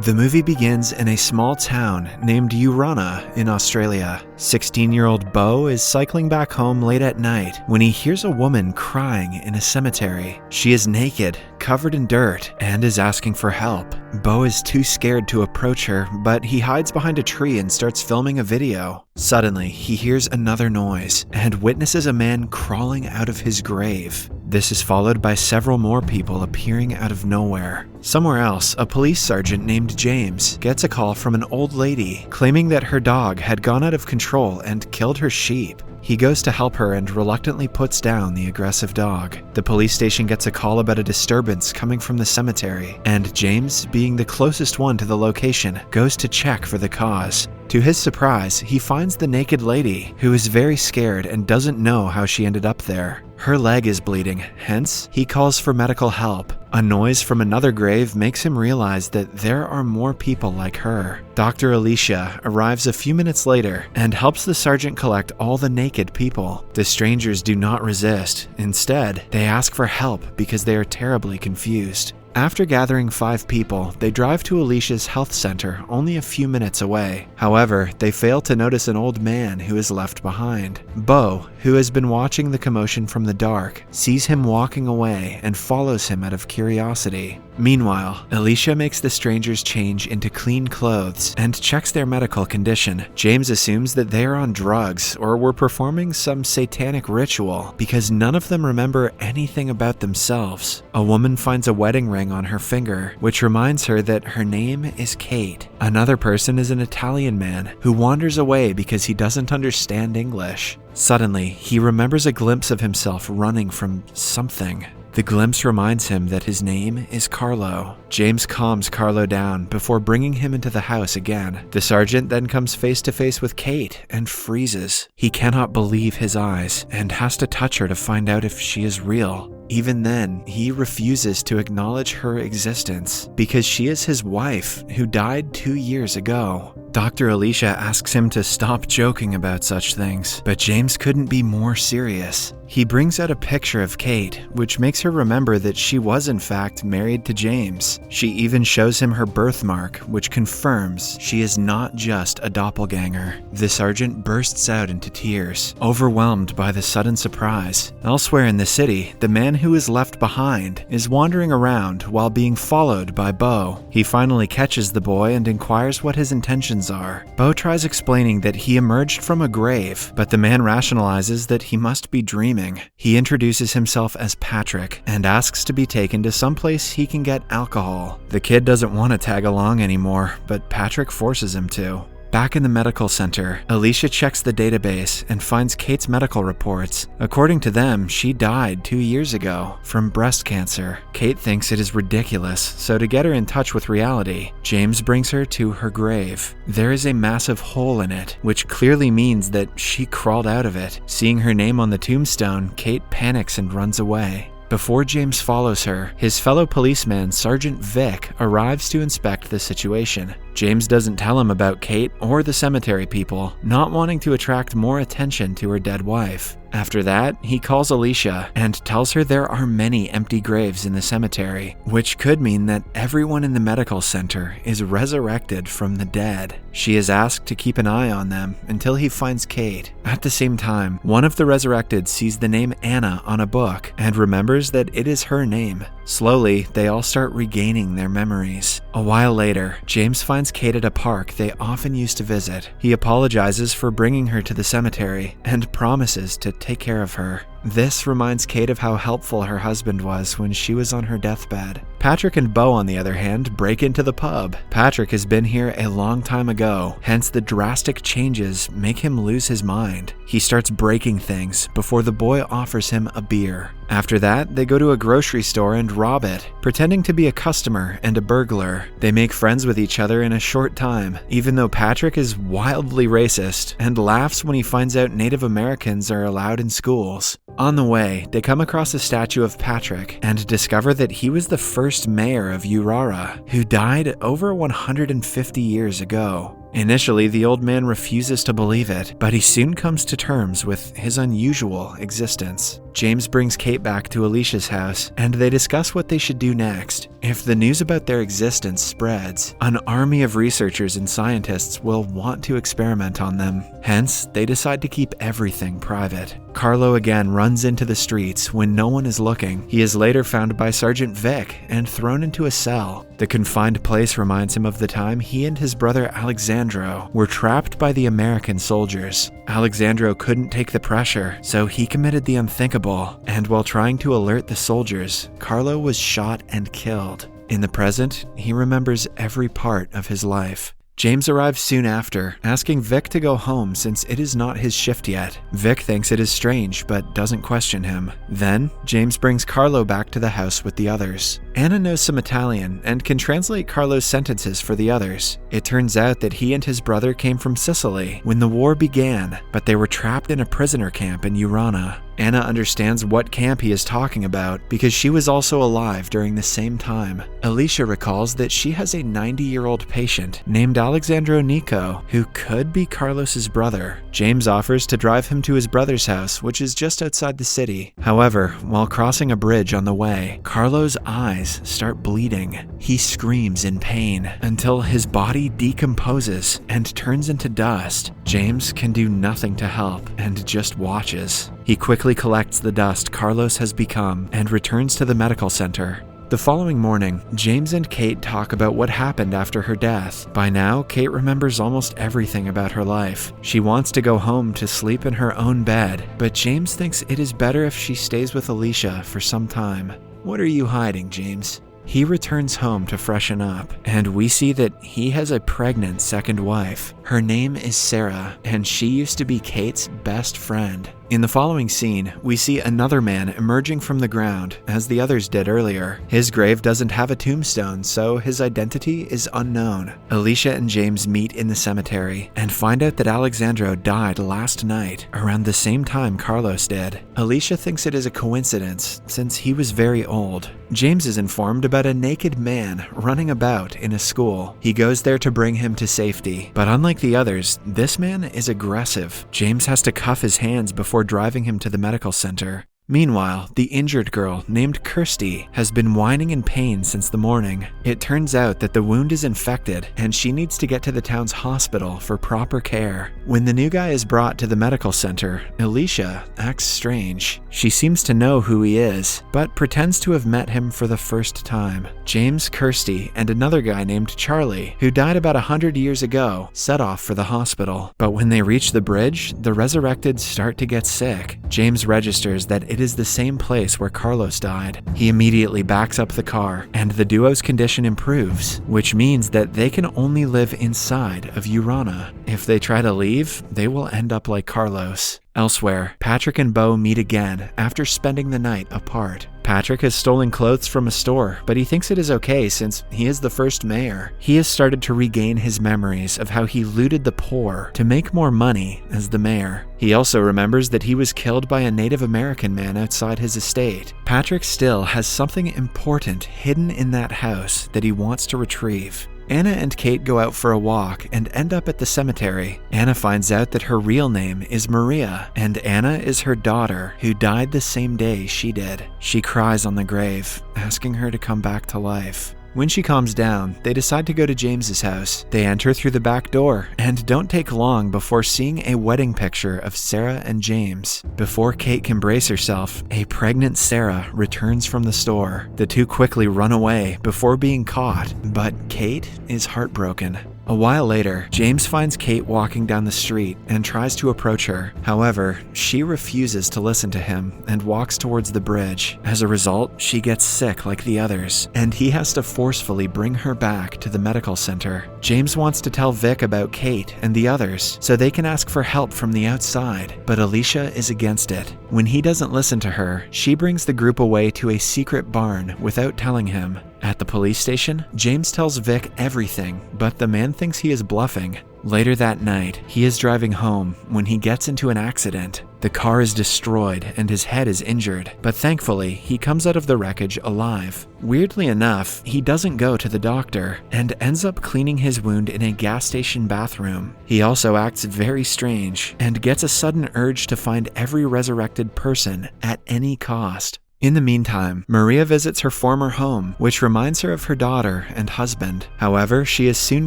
The movie begins in a small town named Urana in Australia. 16-year-old Beau is cycling back home late at night when he hears a woman crying in a cemetery. She is naked, covered in dirt, and is asking for help. Beau is too scared to approach her, but he hides behind a tree and starts filming a video. Suddenly, he hears another noise and witnesses a man crawling out of his grave. This is followed by several more people appearing out of nowhere. Somewhere else, a police sergeant named James gets a call from an old lady claiming that her dog had gone out of control and killed her sheep. He goes to help her and reluctantly puts down the aggressive dog. The police station gets a call about a disturbance coming from the cemetery, and James, being the closest one to the location, goes to check for the cause. To his surprise, he finds the naked lady, who is very scared and doesn't know how she ended up there. Her leg is bleeding, hence, he calls for medical help. A noise from another grave makes him realize that there are more people like her. Dr. Alicia arrives a few minutes later and helps the sergeant collect all the naked people. The strangers do not resist. Instead, they ask for help because they are terribly confused. After gathering 5 people, they drive to Alicia's health center only a few minutes away. However, they fail to notice an old man who is left behind. Beau, who has been watching the commotion from the dark, sees him walking away and follows him out of curiosity. Meanwhile, Alicia makes the strangers change into clean clothes and checks their medical condition. James assumes that they are on drugs or were performing some satanic ritual because none of them remember anything about themselves. A woman finds a wedding ring on her finger, which reminds her that her name is Kate. Another person is an Italian man who wanders away because he doesn't understand English. Suddenly, he remembers a glimpse of himself running from something. The glimpse reminds him that his name is Carlo. James calms Carlo down before bringing him into the house again. The sergeant then comes face to face with Kate and freezes. He cannot believe his eyes and has to touch her to find out if she is real. Even then, he refuses to acknowledge her existence because she is his wife who died 2 years ago. Dr. Alicia asks him to stop joking about such things, but James couldn't be more serious. He brings out a picture of Kate, which makes her remember that she was in fact married to James. She even shows him her birthmark, which confirms she is not just a doppelganger. The sergeant bursts out into tears, overwhelmed by the sudden surprise. Elsewhere in the city, the man who is left behind is wandering around while being followed by Beau. He finally catches the boy and inquires what his intentions are. Beau tries explaining that he emerged from a grave, but the man rationalizes that he must be dreaming. He introduces himself as Patrick and asks to be taken to someplace he can get alcohol. The kid doesn't want to tag along anymore, but Patrick forces him to. Back in the medical center, Alicia checks the database and finds Kate's medical reports. According to them, she died 2 years ago from breast cancer. Kate thinks it is ridiculous, so to get her in touch with reality, James brings her to her grave. There is a massive hole in it, which clearly means that she crawled out of it. Seeing her name on the tombstone, Kate panics and runs away. Before James follows her, his fellow policeman, Sergeant Vic, arrives to inspect the situation. James doesn't tell him about Kate or the cemetery people, not wanting to attract more attention to her dead wife. After that, he calls Alicia and tells her there are many empty graves in the cemetery, which could mean that everyone in the medical center is resurrected from the dead. She is asked to keep an eye on them until he finds Kate. At the same time, one of the resurrected sees the name Anna on a book and remembers that it is her name. Slowly, they all start regaining their memories. A while later, James finds Kate at a park they often used to visit. He apologizes for bringing her to the cemetery and promises to take care of her. This reminds Kate of how helpful her husband was when she was on her deathbed. Patrick and Beau, on the other hand, break into the pub. Patrick has been here a long time ago, hence the drastic changes make him lose his mind. He starts breaking things before the boy offers him a beer. After that, they go to a grocery store and rob it, pretending to be a customer and a burglar. They make friends with each other in a short time, even though Patrick is wildly racist and laughs when he finds out Native Americans are allowed in schools. On the way, they come across a statue of Patrick and discover that he was the first mayor of Urara, who died over 150 years ago. Initially, the old man refuses to believe it, but he soon comes to terms with his unusual existence. James brings Kate back to Alicia's house, and they discuss what they should do next. If the news about their existence spreads, an army of researchers and scientists will want to experiment on them. Hence, they decide to keep everything private. Carlo again runs into the streets when no one is looking. He is later found by Sergeant Vic and thrown into a cell. The confined place reminds him of the time he and his brother Alexandro were trapped by the American soldiers. Alexandro couldn't take the pressure, so he committed the unthinkable, and while trying to alert the soldiers, Carlo was shot and killed. In the present, he remembers every part of his life. James arrives soon after, asking Vic to go home since it is not his shift yet. Vic thinks it is strange, but doesn't question him. Then, James brings Carlo back to the house with the others. Anna knows some Italian and can translate Carlo's sentences for the others. It turns out that he and his brother came from Sicily when the war began, but they were trapped in a prisoner camp in Urana. Anna understands what camp he is talking about because she was also alive during the same time. Alicia recalls that she has a 90-year-old patient named Alexandro Nico who could be Carlos's brother. James offers to drive him to his brother's house, which is just outside the city. However, while crossing a bridge on the way, Carlo's eyes start bleeding. He screams in pain until his body decomposes and turns into dust. James can do nothing to help and just watches. He quickly collects the dust Carlos has become and returns to the medical center. The following morning, James and Kate talk about what happened after her death. By now, Kate remembers almost everything about her life. She wants to go home to sleep in her own bed, but James thinks it is better if she stays with Alicia for some time. "What are you hiding, James?" He returns home to freshen up, and we see that he has a pregnant second wife. Her name is Sarah, and she used to be Kate's best friend. In the following scene, we see another man emerging from the ground, as the others did earlier. His grave doesn't have a tombstone, so his identity is unknown. Alicia and James meet in the cemetery and find out that Alexandro died last night, around the same time Carlos did. Alicia thinks it is a coincidence, since he was very old. James is informed about a naked man running about in a school. He goes there to bring him to safety, but unlike the others, this man is aggressive. James has to cuff his hands before driving him to the medical center. Meanwhile, the injured girl, named Kirsty, has been whining in pain since the morning. It turns out that the wound is infected, and she needs to get to the town's hospital for proper care. When the new guy is brought to the medical center, Alicia acts strange. She seems to know who he is, but pretends to have met him for the first time. James, Kirsty, and another guy named Charlie, who died about 100 years ago, set off for the hospital. But when they reach the bridge, the resurrected start to get sick. James registers that it is the same place where Carlos died. He immediately backs up the car, and the duo's condition improves, which means that they can only live inside of Urana. If they try to leave, they will end up like Carlos. Elsewhere, Patrick and Beau meet again after spending the night apart. Patrick has stolen clothes from a store, but he thinks it is okay since he is the first mayor. He has started to regain his memories of how he looted the poor to make more money as the mayor. He also remembers that he was killed by a Native American man outside his estate. Patrick still has something important hidden in that house that he wants to retrieve. Anna and Kate go out for a walk and end up at the cemetery. Anna finds out that her real name is Maria, and Anna is her daughter, who died the same day she did. She cries on the grave, asking her to come back to life. When she calms down, they decide to go to James's house. They enter through the back door and don't take long before seeing a wedding picture of Sarah and James. Before Kate can brace herself, a pregnant Sarah returns from the store. The two quickly run away before being caught, but Kate is heartbroken. A while later, James finds Kate walking down the street and tries to approach her. However, she refuses to listen to him and walks towards the bridge. As a result, she gets sick like the others, and he has to forcefully bring her back to the medical center. James wants to tell Vic about Kate and the others so they can ask for help from the outside, but Alicia is against it. When he doesn't listen to her, she brings the group away to a secret barn without telling him. At the police station, James tells Vic everything, but the man thinks he is bluffing. Later that night, he is driving home when he gets into an accident. The car is destroyed and his head is injured, but thankfully, he comes out of the wreckage alive. Weirdly enough, he doesn't go to the doctor and ends up cleaning his wound in a gas station bathroom. He also acts very strange and gets a sudden urge to find every resurrected person at any cost. In the meantime, Maria visits her former home, which reminds her of her daughter and husband. However, she is soon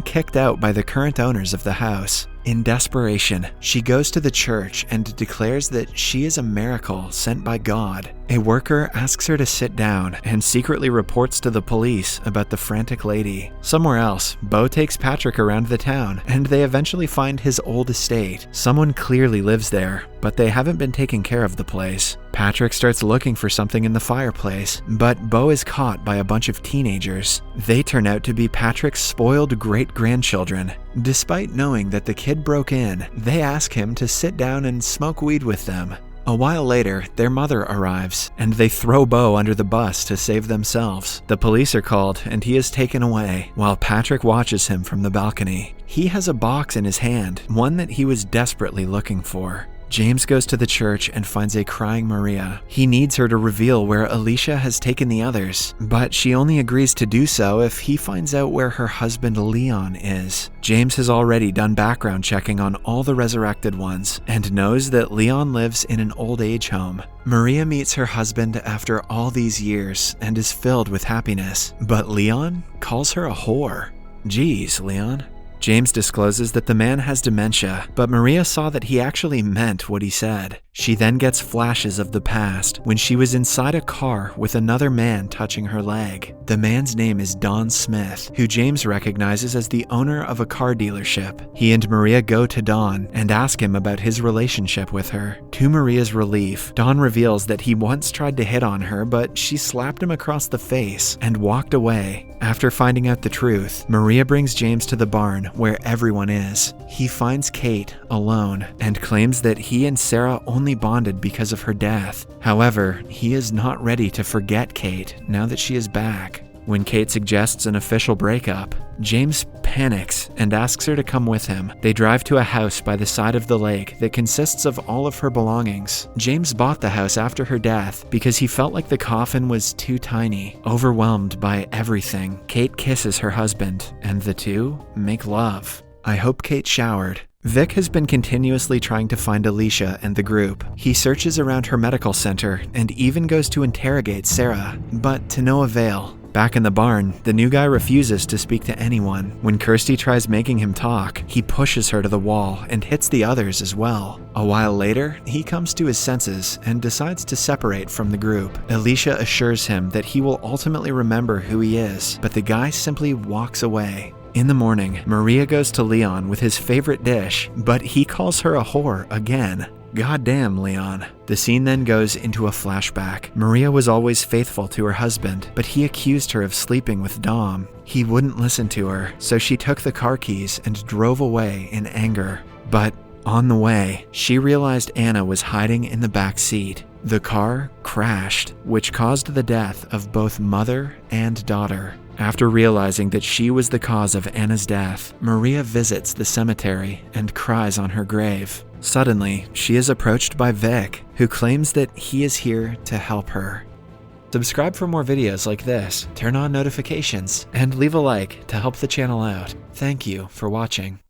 kicked out by the current owners of the house. In desperation, she goes to the church and declares that she is a miracle sent by God. A worker asks her to sit down and secretly reports to the police about the frantic lady. Somewhere else, Bo takes Patrick around the town, and they eventually find his old estate. Someone clearly lives there, but they haven't been taking care of the place. Patrick starts looking for something in the fireplace, but Bo is caught by a bunch of teenagers. They turn out to be Patrick's spoiled great-grandchildren. Despite knowing that the kid broke in, they ask him to sit down and smoke weed with them. A while later, their mother arrives, and they throw Bo under the bus to save themselves. The police are called, and he is taken away, while Patrick watches him from the balcony. He has a box in his hand, one that he was desperately looking for. James goes to the church and finds a crying Maria. He needs her to reveal where Alicia has taken the others, but she only agrees to do so if he finds out where her husband Leon is. James has already done background checking on all the resurrected ones and knows that Leon lives in an old age home. Maria meets her husband after all these years and is filled with happiness, but Leon calls her a whore. Geez, Leon. James discloses that the man has dementia, but Maria saw that he actually meant what he said. She then gets flashes of the past when she was inside a car with another man touching her leg. The man's name is Don Smith, who James recognizes as the owner of a car dealership. He and Maria go to Don and ask him about his relationship with her. To Maria's relief, Don reveals that he once tried to hit on her, but she slapped him across the face and walked away. After finding out the truth, Maria brings James to the barn where everyone is. He finds Kate alone and claims that he and Sarah only bonded because of her death. However, he is not ready to forget Kate now that she is back. When Kate suggests an official breakup, James panics and asks her to come with him. They drive to a house by the side of the lake that consists of all of her belongings. James bought the house after her death because he felt like the coffin was too tiny. Overwhelmed by everything, Kate kisses her husband, and the two make love. I hope Kate showered. Vic has been continuously trying to find Alicia and the group. He searches around her medical center and even goes to interrogate Sarah, but to no avail. Back in the barn, the new guy refuses to speak to anyone. When Kirsty tries making him talk, he pushes her to the wall and hits the others as well. A while later, he comes to his senses and decides to separate from the group. Alicia assures him that he will ultimately remember who he is, but the guy simply walks away. In the morning, Maria goes to Leon with his favorite dish, but he calls her a whore again. Goddamn, Leon. The scene then goes into a flashback. Maria was always faithful to her husband, but he accused her of sleeping with Dom. He wouldn't listen to her, so she took the car keys and drove away in anger. But on the way, she realized Anna was hiding in the back seat. The car crashed, which caused the death of both mother and daughter. After realizing that she was the cause of Anna's death, Maria visits the cemetery and cries on her grave. Suddenly, she is approached by Vic, who claims that he is here to help her. Subscribe for more videos like this, turn on notifications, and leave a like to help the channel out. Thank you for watching.